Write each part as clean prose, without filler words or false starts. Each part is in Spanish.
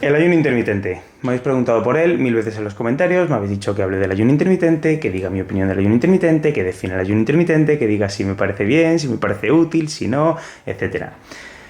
El ayuno intermitente. Me habéis preguntado por él 1000 veces en los comentarios, me habéis dicho que hable del ayuno intermitente, que diga mi opinión del ayuno intermitente, que define el ayuno intermitente, que diga si me parece bien, si me parece útil, si no, etc.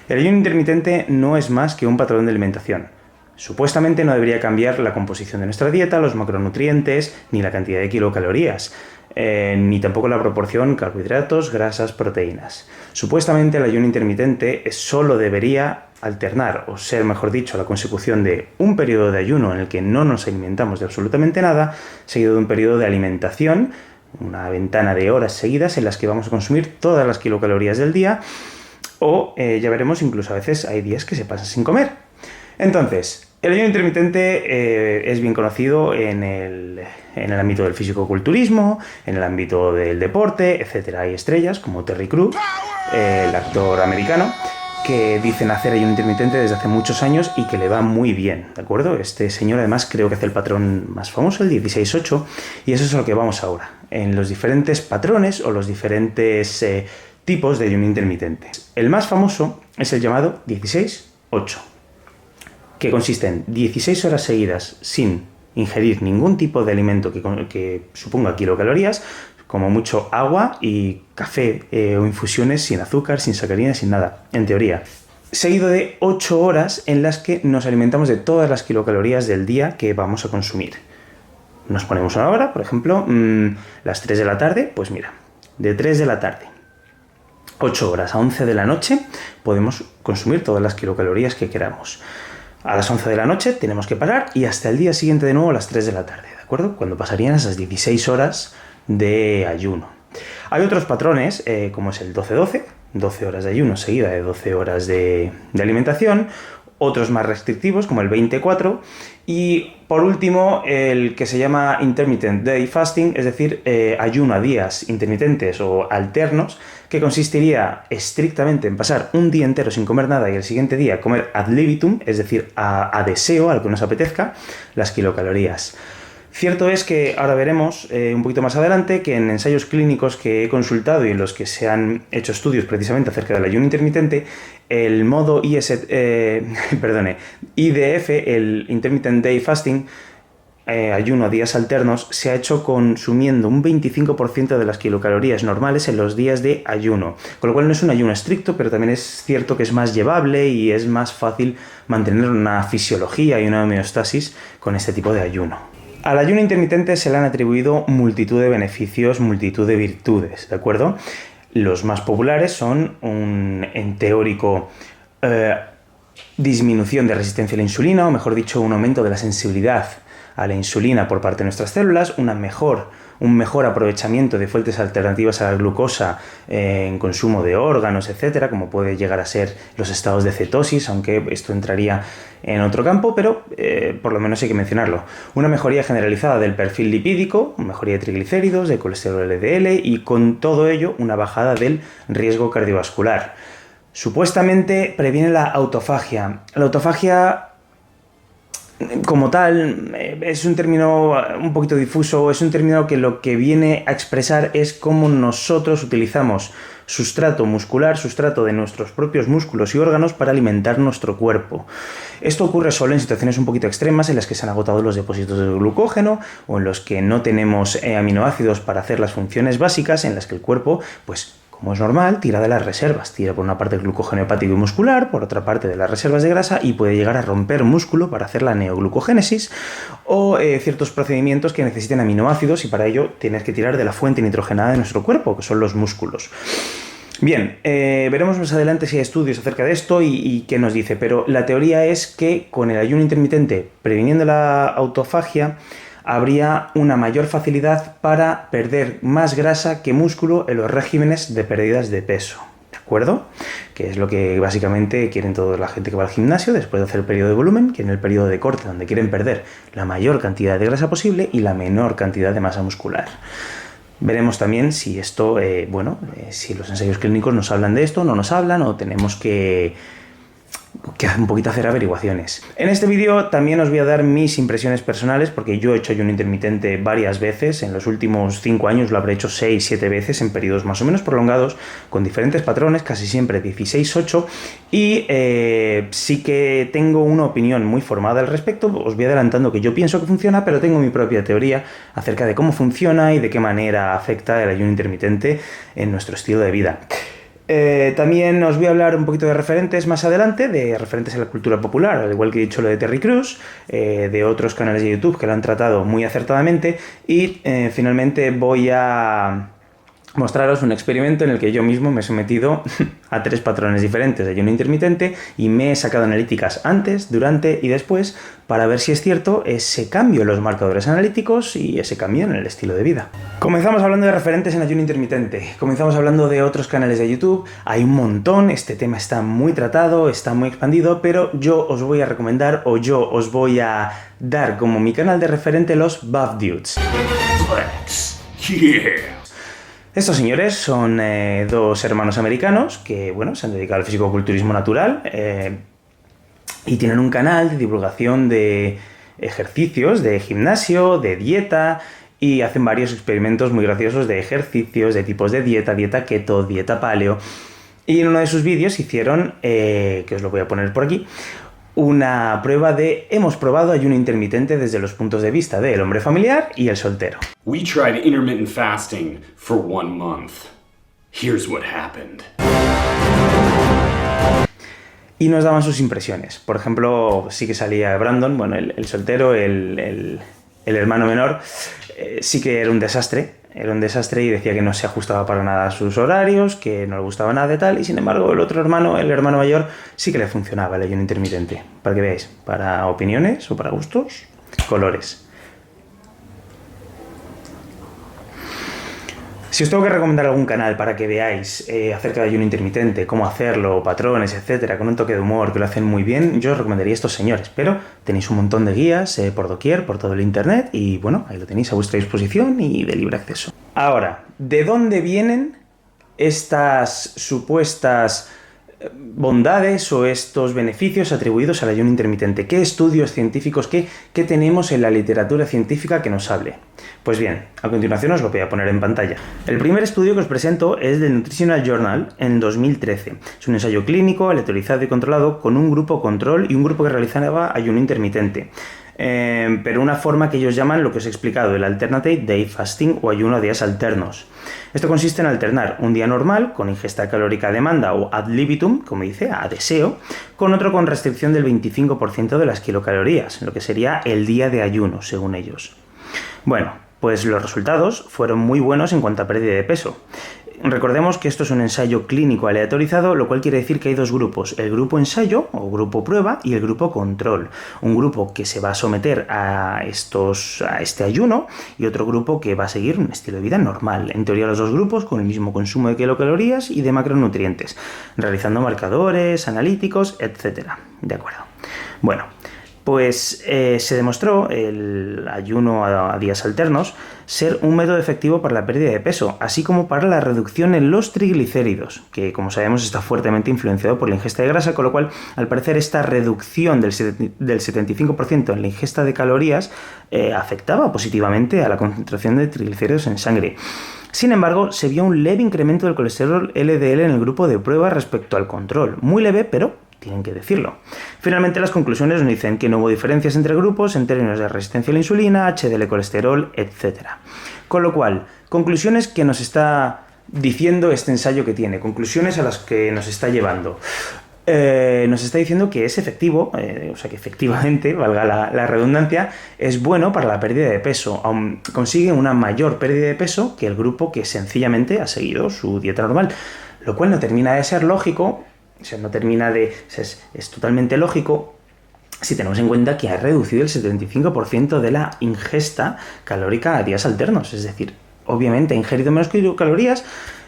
El ayuno intermitente no es más que un patrón de alimentación. Supuestamente no debería cambiar la composición de nuestra dieta, los macronutrientes, ni la cantidad de kilocalorías, ni tampoco la proporción carbohidratos, grasas, proteínas. Supuestamente el ayuno intermitente solo debería alternar, o ser mejor dicho, la consecución de un periodo de ayuno en el que no nos alimentamos de absolutamente nada, seguido de un periodo de alimentación, una ventana de horas seguidas en las que vamos a consumir todas las kilocalorías del día, o ya veremos, incluso a veces hay días que se pasan sin comer. Entonces, el ayuno intermitente es bien conocido en el ámbito del fisicoculturismo, en el ámbito del deporte, etc. Hay estrellas como Terry Crews, el actor americano, que dicen hacer ayuno intermitente desde hace muchos años y que le va muy bien, ¿de acuerdo? Este señor además creo que hace el patrón más famoso, el 16-8, y eso es a lo que vamos ahora, en los diferentes patrones o los diferentes tipos de ayuno intermitente. El más famoso es el llamado 16-8, que consiste en 16 horas seguidas sin ingerir ningún tipo de alimento que suponga kilocalorías, como mucho agua y café o infusiones sin azúcar, sin sacarinas, sin nada, en teoría. Seguido de 8 horas en las que nos alimentamos de todas las kilocalorías del día que vamos a consumir. Nos ponemos una hora, por ejemplo, las 3 de la tarde, pues mira, de 3 de la tarde, 8 horas a 11 de la noche, podemos consumir todas las kilocalorías que queramos. A las 11 de la noche tenemos que parar y hasta el día siguiente de nuevo a las 3 de la tarde, ¿de acuerdo? Cuando pasarían esas 16 horas de ayuno. Hay otros patrones, como es el 12-12, 12 horas de ayuno seguida de 12 horas de alimentación, otros más restrictivos como el 24 y por último el que se llama Intermittent Day Fasting, es decir, ayuno a días intermitentes o alternos, que consistiría estrictamente en pasar un día entero sin comer nada y el siguiente día comer ad libitum, es decir, a deseo, a lo que nos apetezca, las kilocalorías. Cierto es que ahora veremos un poquito más adelante que en ensayos clínicos que he consultado y en los que se han hecho estudios precisamente acerca del ayuno intermitente, el modo IDF, el Intermittent Day Fasting, ayuno a días alternos, se ha hecho consumiendo un 25% de las kilocalorías normales en los días de ayuno, con lo cual no es un ayuno estricto, pero también es cierto que es más llevable y es más fácil mantener una fisiología y una homeostasis con este tipo de ayuno. Al ayuno intermitente se le han atribuido multitud de beneficios, multitud de virtudes, ¿de acuerdo? Los más populares son en teórico disminución de resistencia a la insulina, o mejor dicho, un aumento de la sensibilidad a la insulina por parte de nuestras células, un mejor aprovechamiento de fuentes alternativas a la glucosa en consumo de órganos, etcétera, como puede llegar a ser los estados de cetosis, aunque esto entraría en otro campo, pero por lo menos hay que mencionarlo. Una mejoría generalizada del perfil lipídico, una mejoría de triglicéridos, de colesterol LDL y con todo ello una bajada del riesgo cardiovascular. Supuestamente previene la autofagia. La autofagia como tal es un término un poquito difuso, es un término que lo que viene a expresar es cómo nosotros utilizamos sustrato muscular, sustrato de nuestros propios músculos y órganos para alimentar nuestro cuerpo. Esto ocurre solo en situaciones un poquito extremas en las que se han agotado los depósitos de glucógeno o en los que no tenemos aminoácidos para hacer las funciones básicas, en las que el cuerpo, pues como es normal, tira de las reservas. Tira por una parte el glucógeno hepático y muscular, por otra parte de las reservas de grasa y puede llegar a romper músculo para hacer la neoglucogénesis o ciertos procedimientos que necesiten aminoácidos y para ello tienes que tirar de la fuente nitrogenada de nuestro cuerpo, que son los músculos. Bien, veremos más adelante si hay estudios acerca de esto y qué nos dice, pero la teoría es que con el ayuno intermitente, previniendo la autofagia, habría una mayor facilidad para perder más grasa que músculo en los regímenes de pérdidas de peso, ¿de acuerdo? Que es lo que básicamente quieren toda la gente que va al gimnasio después de hacer el periodo de volumen, quieren el periodo de corte donde quieren perder la mayor cantidad de grasa posible y la menor cantidad de masa muscular. Veremos también si esto, si los ensayos clínicos nos hablan de esto, no nos hablan o tenemos que que un poquito hacer averiguaciones. En este vídeo también os voy a dar mis impresiones personales, porque yo he hecho ayuno intermitente varias veces. En los últimos 5 años lo habré hecho 6-7 veces en periodos más o menos prolongados, con diferentes patrones, casi siempre 16-8, y sí que tengo una opinión muy formada al respecto. Os voy adelantando que yo pienso que funciona, pero tengo mi propia teoría acerca de cómo funciona y de qué manera afecta el ayuno intermitente en nuestro estilo de vida. También os voy a hablar un poquito de referentes más adelante, de referentes a la cultura popular, al igual que he dicho lo de Terry Crews, de otros canales de YouTube que lo han tratado muy acertadamente, y finalmente voy a mostraros un experimento en el que yo mismo me he sometido a 3 patrones diferentes de ayuno intermitente y me he sacado analíticas antes, durante y después para ver si es cierto ese cambio en los marcadores analíticos y ese cambio en el estilo de vida. Comenzamos hablando de referentes en ayuno intermitente, comenzamos hablando de otros canales de YouTube. Hay un montón, este tema está muy tratado, está muy expandido, pero yo os voy a recomendar, o yo os voy a dar como mi canal de referente, los Buff Dudes. Flex. Yeah. Estos señores son 2 hermanos americanos que, bueno, se han dedicado al fisicoculturismo natural y tienen un canal de divulgación de ejercicios, de gimnasio, de dieta, y hacen varios experimentos muy graciosos de ejercicios, de tipos de dieta, dieta keto, dieta paleo. Y en uno de sus vídeos hicieron, que os lo voy a poner por aquí, una prueba de hemos probado ayuno intermitente desde los puntos de vista del hombre familiar y el soltero. We tried intermittent fasting for 1 month. Here's what happened. Y nos daban sus impresiones. Por ejemplo, sí que salía Brandon, bueno, el soltero, el hermano menor, sí que era un desastre. Era un desastre y decía que no se ajustaba para nada a sus horarios, que no le gustaba nada de tal, y sin embargo el otro hermano, el hermano mayor, sí que le funcionaba el ayuno intermitente. Para que veáis, para opiniones o para gustos, colores. Si os tengo que recomendar algún canal para que veáis acerca de ayuno intermitente, cómo hacerlo, patrones, etcétera, con un toque de humor que lo hacen muy bien, yo os recomendaría estos señores. Pero tenéis un montón de guías por doquier, por todo el internet, y bueno, ahí lo tenéis a vuestra disposición y de libre acceso. Ahora, ¿de dónde vienen estas supuestas bondades o estos beneficios atribuidos al ayuno intermitente? ¿Qué estudios científicos, qué tenemos en la literatura científica que nos hable? Pues bien, a continuación os lo voy a poner en pantalla. El primer estudio que os presento es del Nutritional Journal en 2013. Es un ensayo clínico, aleatorizado y controlado con un grupo control y un grupo que realizaba ayuno intermitente. Pero una forma que ellos llaman lo que os he explicado, el Alternate Day Fasting o ayuno a días alternos. Esto consiste en alternar un día normal con ingesta calórica a demanda o ad libitum, como dice, a deseo, con otro con restricción del 25% de las kilocalorías, lo que sería el día de ayuno, según ellos. Bueno, pues los resultados fueron muy buenos en cuanto a pérdida de peso. Recordemos que esto es un ensayo clínico aleatorizado, lo cual quiere decir que hay 2 grupos, el grupo ensayo o grupo prueba y el grupo control. Un grupo que se va a someter a este ayuno y otro grupo que va a seguir un estilo de vida normal. En teoría los 2 grupos con el mismo consumo de kilocalorías y de macronutrientes, realizando marcadores, analíticos, etc. ¿De acuerdo? Bueno, pues se demostró el ayuno a días alternos ser un método efectivo para la pérdida de peso, así como para la reducción en los triglicéridos, que como sabemos está fuertemente influenciado por la ingesta de grasa, con lo cual al parecer esta reducción del 75% en la ingesta de calorías afectaba positivamente a la concentración de triglicéridos en sangre. Sin embargo, se vio un leve incremento del colesterol LDL en el grupo de prueba respecto al control, muy leve, pero tienen que decirlo. Finalmente, las conclusiones nos dicen que no hubo diferencias entre grupos en términos de resistencia a la insulina, HDL colesterol, etc. Con lo cual, conclusiones que nos está diciendo este ensayo que tiene, conclusiones a las que nos está llevando. Nos está diciendo que es efectivo, o sea que efectivamente, valga la redundancia, es bueno para la pérdida de peso. Aún consigue una mayor pérdida de peso que el grupo que sencillamente ha seguido su dieta normal, lo cual no termina de ser lógico. O sea, no termina de... O sea, es totalmente lógico si tenemos en cuenta que ha reducido el 75% de la ingesta calórica a días alternos. Es decir, obviamente ha ingerido menos calorías,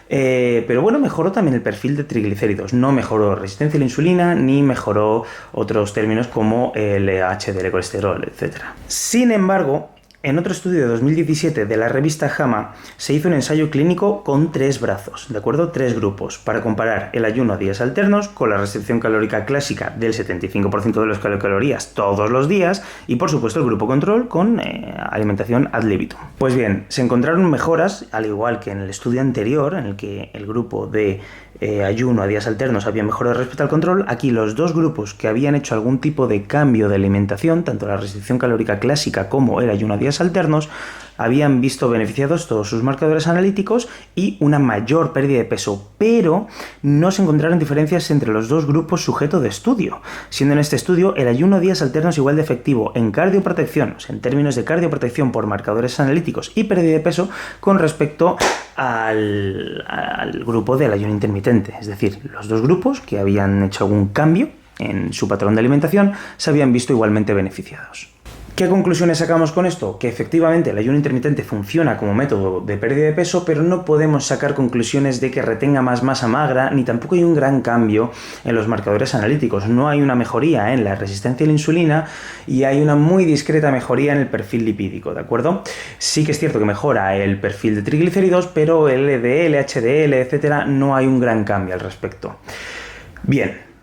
pero bueno, mejoró también el perfil de triglicéridos. No mejoró resistencia a la insulina, ni mejoró otros términos como el HDL colesterol, etc. Sin embargo, En otro estudio de 2017 de la revista JAMA se hizo un ensayo clínico con 3 brazos, ¿de acuerdo? 3 grupos, para comparar el ayuno a días alternos con la restricción calórica clásica del 75% de las kilocalorías todos los días y, por supuesto, el grupo control con alimentación ad libitum. Pues bien, se encontraron mejoras, al igual que en el estudio anterior, en el que el grupo de ayuno a días alternos había mejorado respecto al control. Aquí los 2 grupos que habían hecho algún tipo de cambio de alimentación, tanto la restricción calórica clásica como el ayuno a días alternos, habían visto beneficiados todos sus marcadores analíticos y una mayor pérdida de peso, pero no se encontraron diferencias entre los 2 grupos sujeto de estudio, siendo en este estudio el ayuno a días alternos igual de efectivo en cardioprotección, o sea, en términos de cardioprotección por marcadores analíticos y pérdida de peso con respecto al grupo del ayuno intermitente. Es decir, los 2 grupos que habían hecho algún cambio en su patrón de alimentación se habían visto igualmente beneficiados. ¿Qué conclusiones sacamos con esto? Que efectivamente el ayuno intermitente funciona como método de pérdida de peso, pero no podemos sacar conclusiones de que retenga más masa magra, ni tampoco hay un gran cambio en los marcadores analíticos. No hay una mejoría en la resistencia a la insulina y hay una muy discreta mejoría en el perfil lipídico, ¿de acuerdo? Sí que es cierto que mejora el perfil de triglicéridos, pero LDL, HDL, etcétera, no hay un gran cambio al respecto. Bien.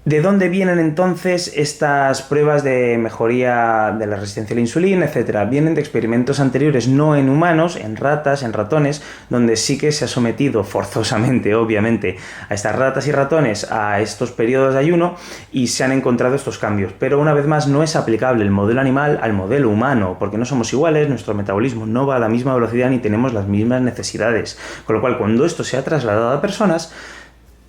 ¿De dónde vienen entonces estas pruebas de mejoría de la resistencia a la insulina, etcétera? Vienen de experimentos anteriores, no en humanos, en ratas, en ratones, donde sí que se ha sometido forzosamente, obviamente, a estas ratas y ratones a estos periodos de ayuno y se han encontrado estos cambios. Pero una vez más no es aplicable el modelo animal al modelo humano, porque no somos iguales, nuestro metabolismo no va a la misma velocidad ni tenemos las mismas necesidades. Con lo cual, cuando esto se ha trasladado a personas,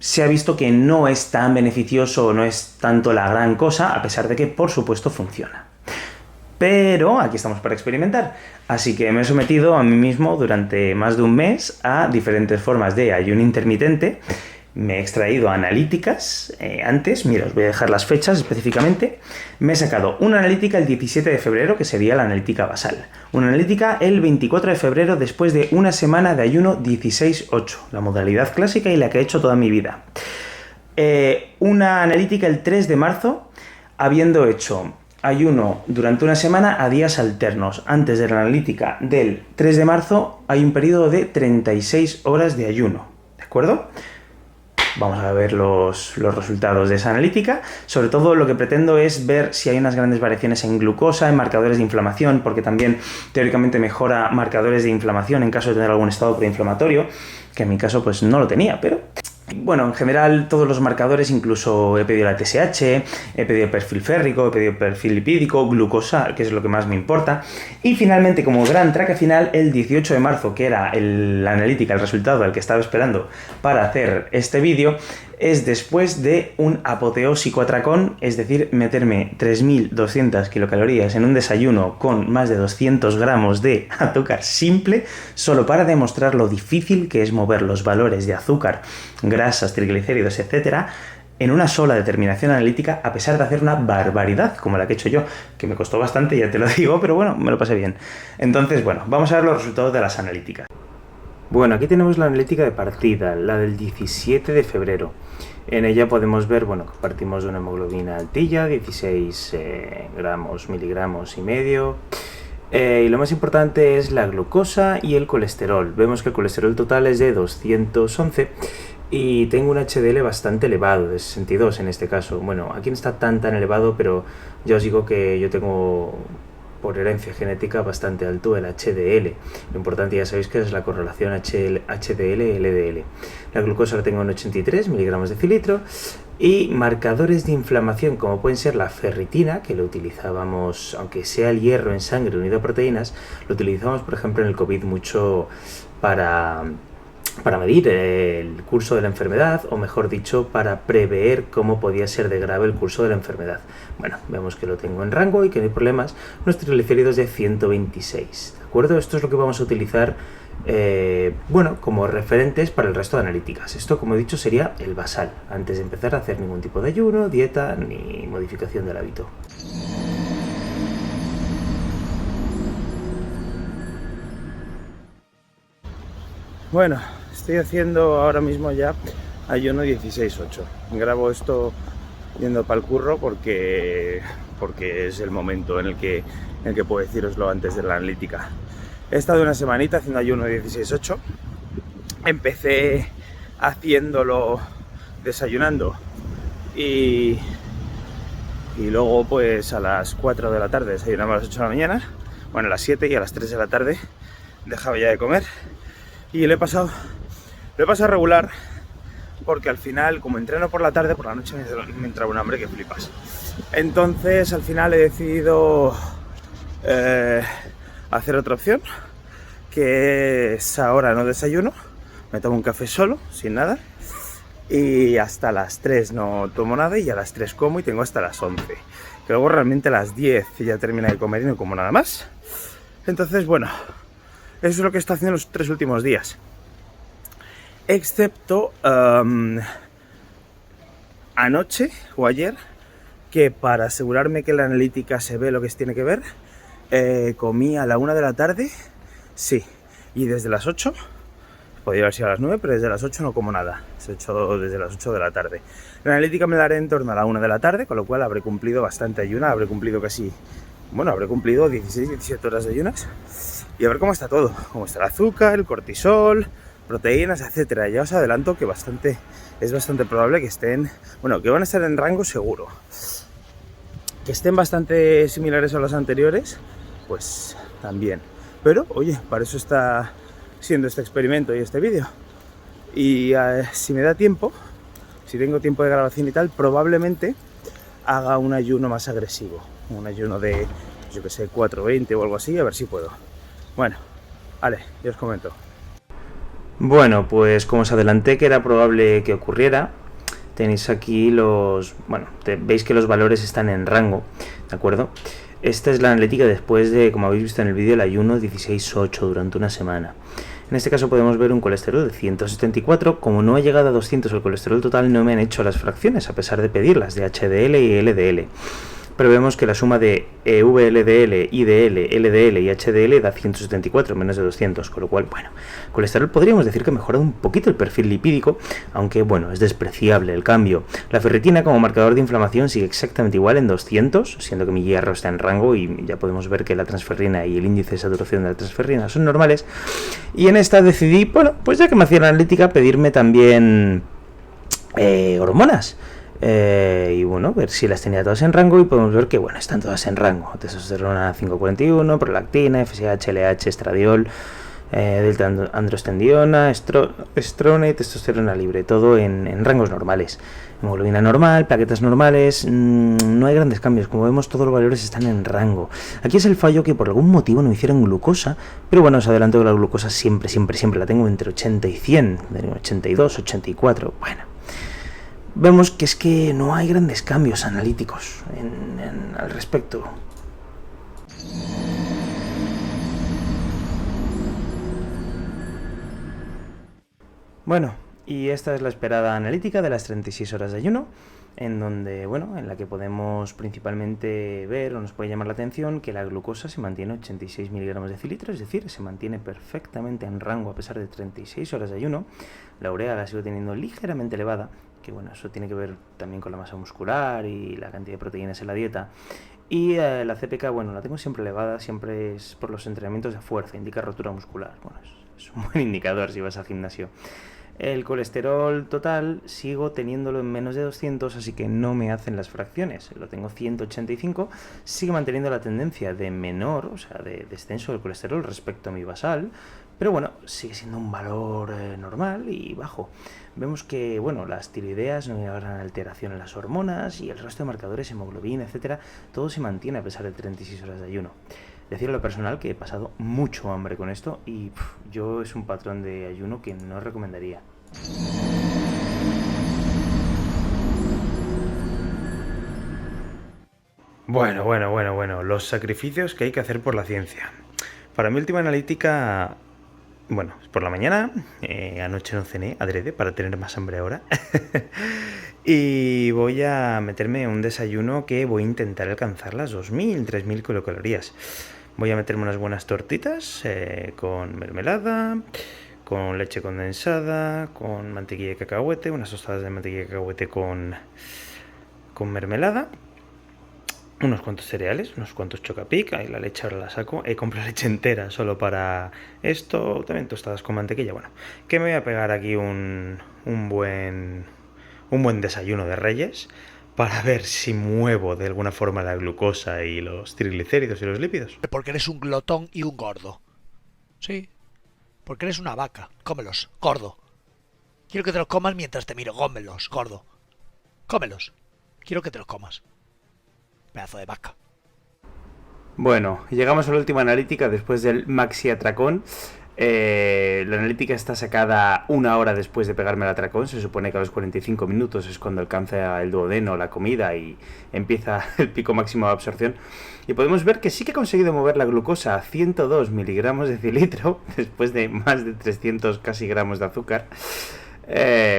se ha visto que no es tan beneficioso, no es tanto la gran cosa, a pesar de que, por supuesto, funciona. Pero aquí estamos para experimentar, así que me he sometido a mí mismo durante más de un mes a diferentes formas de ayuno intermitente. Me he extraído analíticas antes, mira, os voy a dejar las fechas específicamente. Me he sacado una analítica el 17 de febrero, que sería la analítica basal. Una analítica el 24 de febrero, después de una semana de ayuno 16-8, la modalidad clásica y la que he hecho toda mi vida. Una analítica el 3 de marzo, habiendo hecho ayuno durante una semana a días alternos. Antes de la analítica del 3 de marzo hay un periodo de 36 horas de ayuno, ¿de acuerdo? Vamos a ver los resultados de esa analítica. Sobre todo lo que pretendo es ver si hay unas grandes variaciones en glucosa, en marcadores de inflamación, porque también teóricamente mejora marcadores de inflamación en caso de tener algún estado preinflamatorio, que en mi caso pues no lo tenía, pero... Bueno, en general todos los marcadores, incluso he pedido la TSH, he pedido perfil férrico, he pedido perfil lipídico, glucosa, que es lo que más me importa. Y finalmente, como gran traca final, el 18 de marzo, que era la analítica, el resultado al que estaba esperando para hacer este vídeo, es después de un apoteósico atracón, es decir, meterme 3.200 kilocalorías en un desayuno con más de 200 gramos de azúcar simple, solo para demostrar lo difícil que es mover los valores de azúcar, grasas, triglicéridos, etcétera, en una sola determinación analítica, a pesar de hacer una barbaridad como la que he hecho yo, que me costó bastante, ya te lo digo, pero bueno, me lo pasé bien. Entonces, bueno, vamos a ver los resultados de las analíticas. Bueno, aquí tenemos la analítica de partida, la del 17 de febrero. En ella podemos ver, bueno, que partimos de una hemoglobina altilla, 16 miligramos y medio. Y lo más importante es la glucosa y el colesterol. Vemos que el colesterol total es de 211 y tengo un HDL bastante elevado, de 62 en este caso. Bueno, aquí no está tan elevado, pero ya os digo que yo tengo por herencia genética bastante alto el HDL. Lo importante ya sabéis que es la correlación HDL-LDL. La glucosa la tengo en 83 miligramos de decilitro y marcadores de inflamación como pueden ser la ferritina, que lo utilizábamos, aunque sea el hierro en sangre unido a proteínas, lo utilizamos por ejemplo en el COVID mucho para medir el curso de la enfermedad, o mejor dicho, para prever cómo podía ser de grave el curso de la enfermedad. Bueno, vemos que lo tengo en rango y que no hay problemas. Los triglicéridos de 126, ¿de acuerdo? Esto es lo que vamos a utilizar, bueno, como referentes para el resto de analíticas. Esto, como he dicho, sería el basal, antes de empezar a hacer ningún tipo de ayuno, dieta ni modificación del hábito. Bueno, estoy haciendo ahora mismo ya ayuno 16-8. Grabo esto yendo para el curro porque porque es el momento en el que puedo deciroslo antes de la analítica. He estado una semanita haciendo ayuno 16-8. Empecé haciéndolo desayunando y luego pues a las 4 de la tarde desayunaba a las 8 de la mañana, bueno, a las 7, y a las 3 de la tarde dejaba ya de comer, y lo he pasado regular, porque al final, como entreno por la tarde, por la noche me entra un hambre que flipas. Entonces al final he decidido hacer otra opción, que es ahora no desayuno, me tomo un café solo, sin nada, y hasta las 3 no tomo nada, y a las 3 como y tengo hasta las 11. Que luego realmente a las 10 ya termino de comer y no como nada más. Entonces, bueno, eso es lo que estoy haciendo los 3 últimos días. Excepto anoche o ayer, que para asegurarme que la analítica se ve lo que se tiene que ver, comí a la 1 de la tarde, sí, y desde las 8... podría haber sido a las 9, pero desde las 8 no como nada. Se ha hecho desde las 8 de la tarde. La analítica me la haré en torno a la 1 de la tarde, con lo cual habré cumplido bastante ayuna. Habré cumplido 16-17 horas de ayunas. Y a ver cómo está todo. Cómo está el azúcar, el cortisol, proteínas, etcétera. Ya os adelanto que es bastante probable que estén... Bueno, que van a estar en rango seguro. Que estén bastante similares a los anteriores, pues también. Pero, oye, para eso está siendo este experimento y este vídeo. Y si me da tiempo, si tengo tiempo de grabación y tal, probablemente haga un ayuno más agresivo, un ayuno de, yo que sé, 4:20 o algo así, a ver si puedo. Bueno, vale, ya os comento. Bueno, pues como os adelanté que era probable que ocurriera, tenéis aquí veis que los valores están en rango, ¿de acuerdo? Esta es la analítica después de, como habéis visto en el vídeo, el ayuno 16-8 durante una semana. En este caso podemos ver un colesterol de 174. Como no ha llegado a 200 el colesterol total, no me han hecho las fracciones, a pesar de pedirlas, de HDL y LDL. Pero vemos que la suma de VLDL, IDL, LDL y HDL da 174, menos de 200, con lo cual, bueno, colesterol podríamos decir que ha mejorado un poquito el perfil lipídico, aunque, bueno, es despreciable el cambio. La ferritina como marcador de inflamación sigue exactamente igual en 200, siendo que mi hierro está en rango, y ya podemos ver que la transferrina y el índice de saturación de la transferrina son normales. Y en esta decidí, bueno, pues ya que me hacía la analítica, pedirme también hormonas. Y bueno, ver si las tenía todas en rango, y podemos ver que, bueno, están todas en rango. Testosterona 541, prolactina, FSH, LH, estradiol, delta androstendiona, estrona y testosterona libre, todo en rangos normales. Hemoglobina normal, plaquetas normales, no hay grandes cambios. Como vemos, todos los valores están en rango. Aquí es el fallo, que por algún motivo no hicieron glucosa, pero bueno, os adelanto que la glucosa siempre la tengo entre 80 y 100, 82, 84, bueno. Vemos que es que no hay grandes cambios analíticos al respecto. Bueno, y esta es la esperada analítica de las 36 horas de ayuno, en donde, bueno, en la que podemos principalmente ver, o nos puede llamar la atención, que la glucosa se mantiene 86 miligramos de decilitro, es decir, se mantiene perfectamente en rango a pesar de 36 horas de ayuno. La urea la sigo teniendo ligeramente elevada, que bueno, eso tiene que ver también con la masa muscular y la cantidad de proteínas en la dieta. Y la CPK, bueno, la tengo siempre elevada, siempre es por los entrenamientos de fuerza, indica rotura muscular. Bueno, es un buen indicador si vas al gimnasio. El colesterol total sigo teniéndolo en menos de 200, así que no me hacen las fracciones. Lo tengo 185, sigue manteniendo la tendencia de menor, o sea, de descenso del colesterol respecto a mi basal, pero bueno, sigue siendo un valor normal y bajo. Vemos que, bueno, las tiroideas no hay una gran alteración en las hormonas, y el resto de marcadores, hemoglobina, etcétera, todo se mantiene a pesar de 36 horas de ayuno. Decir a lo personal que he pasado mucho hambre con esto, y yo es un patrón de ayuno que no recomendaría. Bueno, los sacrificios que hay que hacer por la ciencia. Para mi última analítica, bueno, por la mañana, anoche no cené adrede para tener más hambre ahora. Y voy a meterme un desayuno que voy a intentar alcanzar las 2000, 3000 kilocalorías. Voy a meterme unas buenas tortitas con mermelada, con leche condensada, con mantequilla de cacahuete, unas tostadas de mantequilla de cacahuete con mermelada. unos cuantos cereales, unos cuantos Chocapic, ahí la leche ahora la saco, he comprado leche entera solo para esto, también tostadas con mantequilla, bueno, que me voy a pegar aquí un buen desayuno de Reyes para ver si muevo de alguna forma la glucosa y los triglicéridos y los lípidos. Porque eres un glotón y un gordo. Sí, porque eres una vaca. Cómelos, gordo. Quiero que te los comas mientras te miro. Cómelos, gordo. Cómelos. Quiero que te los comas. Pedazo de vaca. Bueno, llegamos a la última analítica después del maxi atracón. La analítica está sacada 1 hora después de pegarme el atracón. Se supone que a los 45 minutos es cuando alcanza el duodeno, la comida, y empieza el pico máximo de absorción. Y podemos ver que sí que he conseguido mover la glucosa a 102 miligramos de cilitro después de más de 300 casi gramos de azúcar.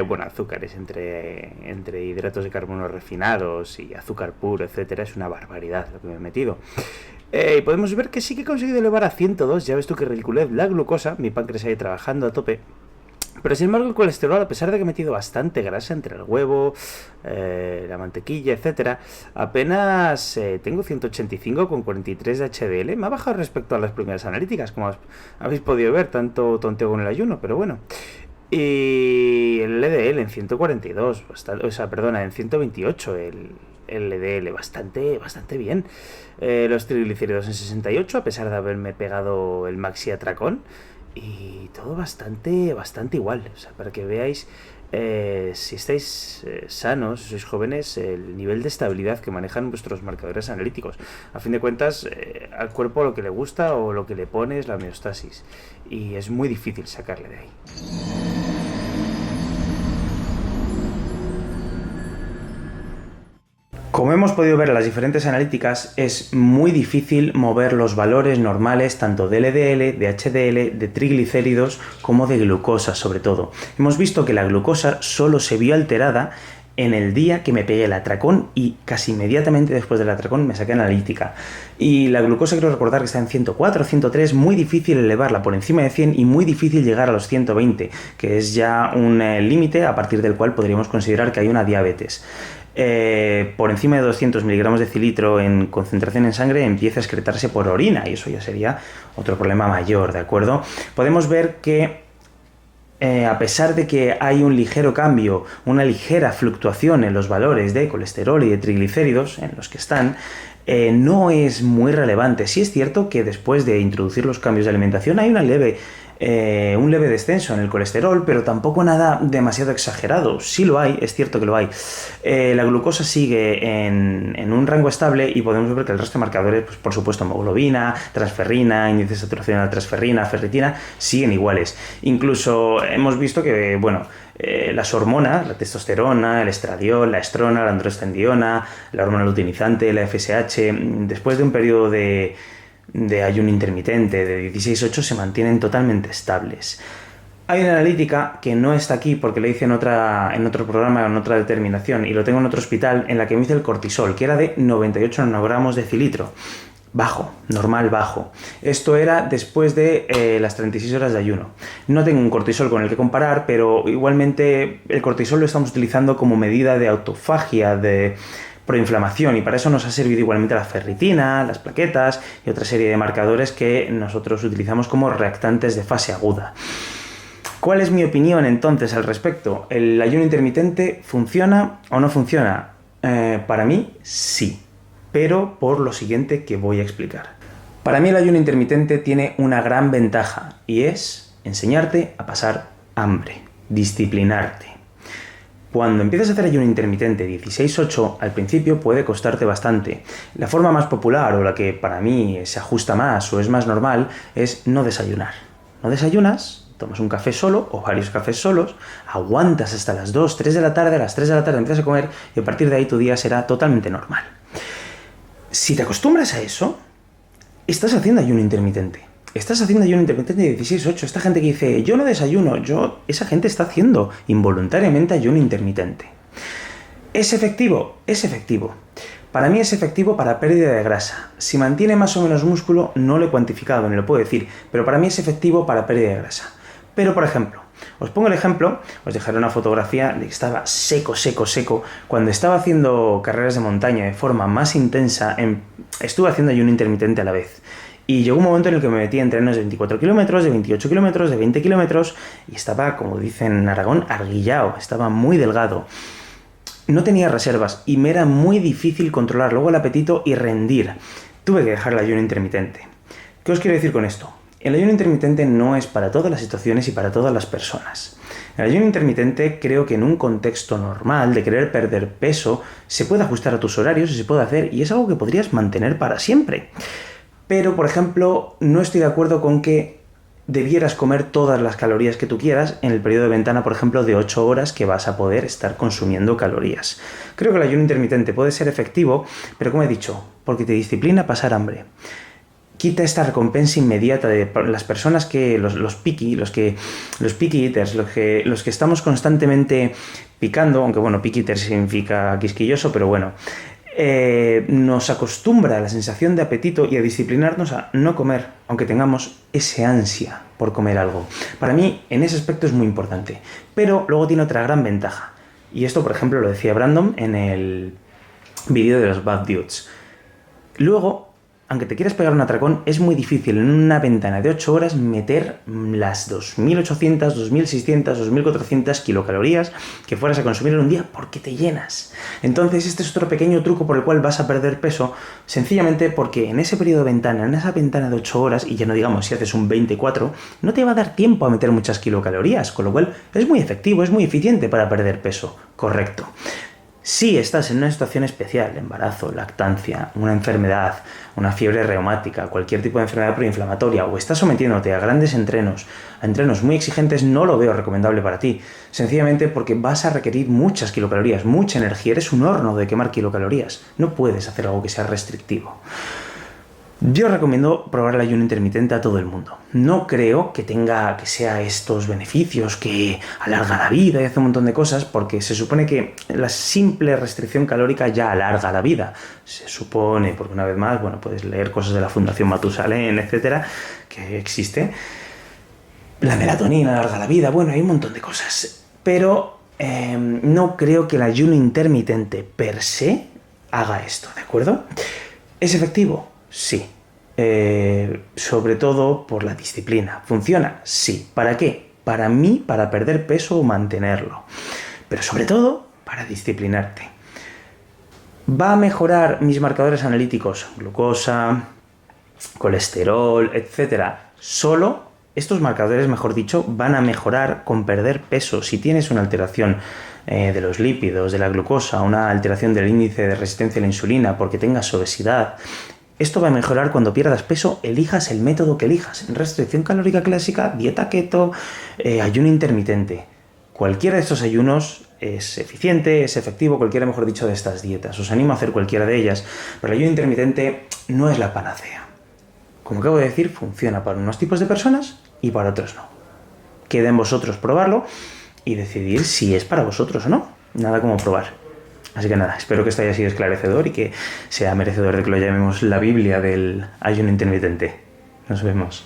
Bueno, azúcares entre hidratos de carbono refinados y azúcar puro, etcétera. Es una barbaridad lo que me he metido. Y podemos ver que sí que he conseguido elevar a 102. Ya ves tú que ridiculez la glucosa. Mi páncreas ahí trabajando a tope. Pero sin embargo el colesterol, a pesar de que he metido bastante grasa entre el huevo, la mantequilla, etcétera, apenas tengo 185,43 de HDL. Me ha bajado respecto a las primeras analíticas, como habéis podido ver, tanto tonteo con el ayuno, pero bueno. Y el LDL en 142, en 128 el LDL, bastante bien. Los triglicéridos en 68, a pesar de haberme pegado el maxi atracón. Y todo bastante igual. O sea, para que veáis, si estáis sanos, si sois jóvenes, el nivel de estabilidad que manejan vuestros marcadores analíticos. A fin de cuentas, al cuerpo lo que le gusta o lo que le pone es la homeostasis. Y es muy difícil sacarle de ahí. Como hemos podido ver en las diferentes analíticas, es muy difícil mover los valores normales tanto de LDL, de HDL, de triglicéridos como de glucosa sobre todo. Hemos visto que la glucosa solo se vio alterada en el día que me pegué el atracón y casi inmediatamente después del atracón me saqué analítica. Y la glucosa creo recordar que está en 104, 103, muy difícil elevarla por encima de 100 y muy difícil llegar a los 120, que es ya un límite a partir del cual podríamos considerar que hay una diabetes. Por encima de 200 miligramos de cilitro en concentración en sangre empieza a excretarse por orina y eso ya sería otro problema mayor, ¿de acuerdo? Podemos ver que a pesar de que hay un ligero cambio, una ligera fluctuación en los valores de colesterol y de triglicéridos en los que están, no es muy relevante. Sí es cierto que después de introducir los cambios de alimentación hay un leve descenso en el colesterol, pero tampoco nada demasiado exagerado. Sí lo hay, es cierto que lo hay. La glucosa sigue en un rango estable y podemos ver que el resto de marcadores, pues por supuesto hemoglobina, transferrina, índice de saturación de la transferrina, ferritina, siguen iguales. Incluso hemos visto que, las hormonas, la testosterona, el estradiol, la estrona, la androstendiona, la hormona luteinizante, la FSH, después de un periodo de ayuno intermitente de 16-8 se mantienen totalmente estables. Hay una analítica que no está aquí porque la hice en otro programa, en otra determinación, y lo tengo en otro hospital, en la que me hice el cortisol, que era de 98 nanogramos de cilitro. Bajo, normal bajo. Esto era después de las 36 horas de ayuno. No tengo un cortisol con el que comparar, pero igualmente el cortisol lo estamos utilizando como medida de autofagia, de proinflamación, y para eso nos ha servido igualmente la ferritina, las plaquetas y otra serie de marcadores que nosotros utilizamos como reactantes de fase aguda. ¿Cuál es mi opinión entonces al respecto? ¿El ayuno intermitente funciona o no funciona? Para mí sí, pero por lo siguiente que voy a explicar. Para mí el ayuno intermitente tiene una gran ventaja y es enseñarte a pasar hambre, disciplinarte. Cuando empiezas a hacer ayuno intermitente 16-8, al principio puede costarte bastante. La forma más popular, o la que para mí se ajusta más o es más normal, es no desayunar. No desayunas, tomas un café solo o varios cafés solos, aguantas hasta las 2, 3 de la tarde, a las 3 de la tarde empiezas a comer y a partir de ahí tu día será totalmente normal. Si te acostumbras a eso, estás haciendo ayuno intermitente. Estás haciendo ayuno intermitente de 16-8. Esta gente que dice, yo no desayuno, esa gente está haciendo involuntariamente ayuno intermitente. ¿Es efectivo? Es efectivo. Para mí es efectivo para pérdida de grasa. Si mantiene más o menos músculo, no lo he cuantificado, ni lo puedo decir, pero para mí es efectivo para pérdida de grasa. Pero, por ejemplo, Os pongo el ejemplo, os dejaré una fotografía de que estaba seco. Cuando estaba haciendo carreras de montaña de forma más intensa, estuve haciendo ayuno intermitente a la vez. Y llegó un momento en el que me metí en entrenos de 24 kilómetros, de 28 kilómetros, de 20 kilómetros, y estaba, como dicen en Aragón, arguillao, estaba muy delgado. No tenía reservas y me era muy difícil controlar luego el apetito y rendir. Tuve que dejar el ayuno intermitente. ¿Qué os quiero decir con esto? El ayuno intermitente no es para todas las situaciones y para todas las personas. El ayuno intermitente creo que en un contexto normal de querer perder peso se puede ajustar a tus horarios y se puede hacer, y es algo que podrías mantener para siempre. Pero, por ejemplo, no estoy de acuerdo con que debieras comer todas las calorías que tú quieras en el periodo de ventana, por ejemplo, de 8 horas que vas a poder estar consumiendo calorías. Creo que el ayuno intermitente puede ser efectivo, pero como he dicho, porque te disciplina pasar hambre. Quita esta recompensa inmediata de las personas que, los picky eaters, los que estamos constantemente picando, aunque bueno, picky eater significa quisquilloso, pero bueno, nos acostumbra a la sensación de apetito y a disciplinarnos a no comer, aunque tengamos ese ansia por comer algo. Para mí, en ese aspecto es muy importante. Pero luego tiene otra gran ventaja. Y esto, por ejemplo, lo decía Brandon en el vídeo de los Bad Dudes. Luego, aunque te quieras pegar un atracón, es muy difícil en una ventana de 8 horas meter las 2.800, 2.600, 2.400 kilocalorías que fueras a consumir en un día porque te llenas. Entonces este es otro pequeño truco por el cual vas a perder peso, sencillamente porque en ese periodo de ventana, en esa ventana de 8 horas, y ya no digamos si haces un 24, no te va a dar tiempo a meter muchas kilocalorías, con lo cual es muy efectivo, es muy eficiente para perder peso. Correcto. Si estás en una situación especial, embarazo, lactancia, una enfermedad, una fiebre reumática, cualquier tipo de enfermedad preinflamatoria, o estás sometiéndote a grandes entrenos, a entrenos muy exigentes, no lo veo recomendable para ti. Sencillamente porque vas a requerir muchas kilocalorías, mucha energía, eres un horno de quemar kilocalorías. No puedes hacer algo que sea restrictivo. Yo recomiendo probar el ayuno intermitente a todo el mundo. No creo que sea estos beneficios, que alarga la vida y hace un montón de cosas, porque se supone que la simple restricción calórica ya alarga la vida. Se supone, porque una vez más, bueno, puedes leer cosas de la Fundación Matusalén, etcétera, que existe. La melatonina alarga la vida, bueno, hay un montón de cosas. Pero no creo que el ayuno intermitente per se haga esto, ¿de acuerdo? ¿Es efectivo? Sí. Sobre todo por la disciplina. ¿Funciona? Sí. ¿Para qué? Para mí, para perder peso o mantenerlo. Pero sobre todo, para disciplinarte. ¿Va a mejorar mis marcadores analíticos? Glucosa, colesterol, etcétera. Solo estos marcadores, mejor dicho, van a mejorar con perder peso. Si tienes una alteración de los lípidos, de la glucosa, una alteración del índice de resistencia a la insulina porque tengas obesidad, esto va a mejorar cuando pierdas peso, elijas el método que elijas. Restricción calórica clásica, dieta keto, ayuno intermitente. Cualquiera de estos ayunos es eficiente, es efectivo, cualquiera, mejor dicho, de estas dietas. Os animo a hacer cualquiera de ellas, pero el ayuno intermitente no es la panacea. Como acabo de decir, funciona para unos tipos de personas y para otros no. Queda en vosotros probarlo y decidir si es para vosotros o no. Nada como probar. Así que nada, espero que esto haya sido esclarecedor y que sea merecedor de que lo llamemos la Biblia del ayuno intermitente. Nos vemos.